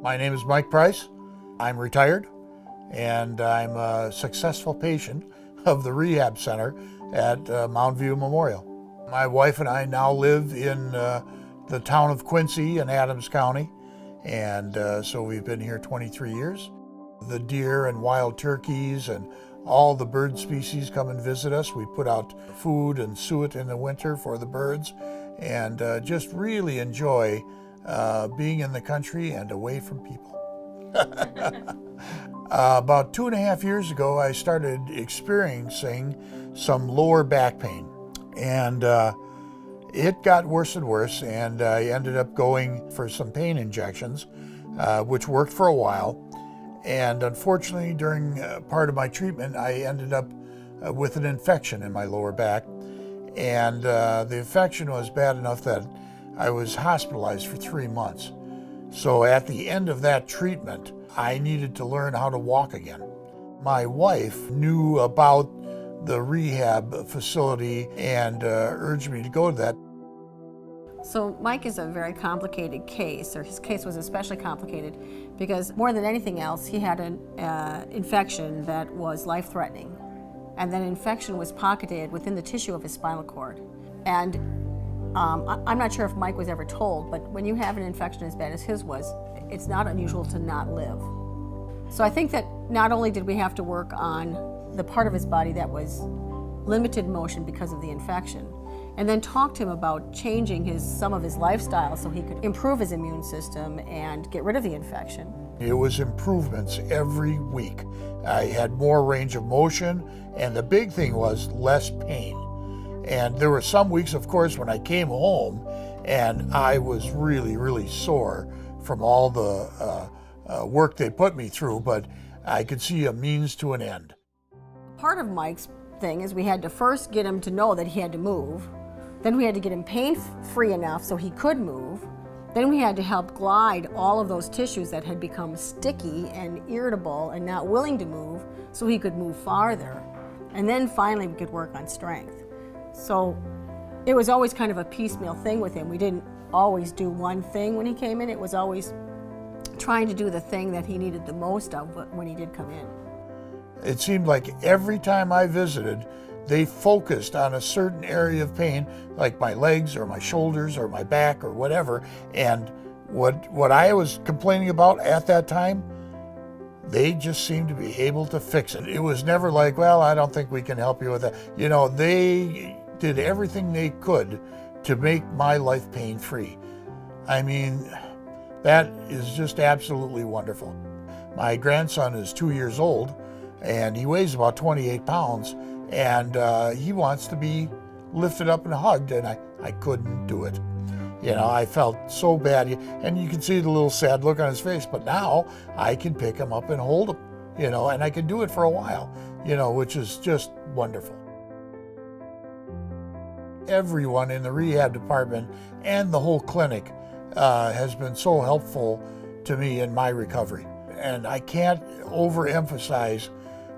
My name is Mike Price. I'm retired, and I'm a successful patient of the rehab center at Mountain View Memorial. My wife and I now live in the town of Quincy in Adams County, and so we've been here 23 years. The deer and wild turkeys and all the bird species come and visit us. We put out food and suet in the winter for the birds, and just really enjoy being in the country and away from people. About 2.5 years ago, I started experiencing some lower back pain, and it got worse and worse, and I ended up going for some pain injections, which worked for a while. And unfortunately, during part of my treatment, I ended up with an infection in my lower back, and the infection was bad enough that I was hospitalized for 3 months. So at the end of that treatment, I needed to learn how to walk again. My wife knew about the rehab facility and urged me to go to that. So Mike is a very complicated case, or his case was especially complicated because more than anything else, he had an infection that was life-threatening. And that infection was pocketed within the tissue of his spinal cord. And I'm not sure if Mike was ever told, but when you have an infection as bad as his was, it's not unusual to not live. So I think that not only did we have to work on the part of his body that was limited motion because of the infection, and then talk to him about changing some of his lifestyle so he could improve his immune system and get rid of the infection. It was improvements every week. I had more range of motion, and the big thing was less pain. And there were some weeks, of course, when I came home and I was really, really sore from all the work they put me through, but I could see a means to an end. Part of Mike's thing is we had to first get him to know that he had to move. Then we had to get him pain-free enough so he could move. Then we had to help glide all of those tissues that had become sticky and irritable and not willing to move so he could move farther. And then finally we could work on strength. So it was always kind of a piecemeal thing with him. We didn't always do one thing when he came in. It was always trying to do the thing that he needed the most of when he did come in. It seemed like every time I visited, they focused on a certain area of pain, like my legs or my shoulders or my back or whatever. And what I was complaining about at that time, they just seemed to be able to fix it. It was never like, well, I don't think we can help you with that. You know, they did everything they could to make my life pain-free. I mean, that is just absolutely wonderful. My grandson is 2 years old, and he weighs about 28 pounds, and he wants to be lifted up and hugged, and I couldn't do it. You know, I felt so bad, and you can see the little sad look on his face, but now I can pick him up and hold him, you know, and I can do it for a while, you know, which is just wonderful. Everyone in the rehab department and the whole clinic has been so helpful to me in my recovery. And I can't overemphasize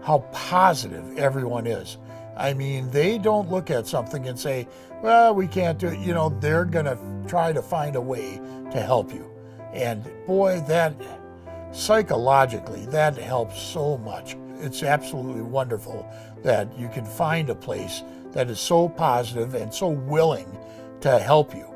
how positive everyone is. I mean, they don't look at something and say, well, we can't do it. You know, they're gonna try to find a way to help you. And boy, that psychologically, that helps so much. It's absolutely wonderful that you can find a place that is so positive and so willing to help you.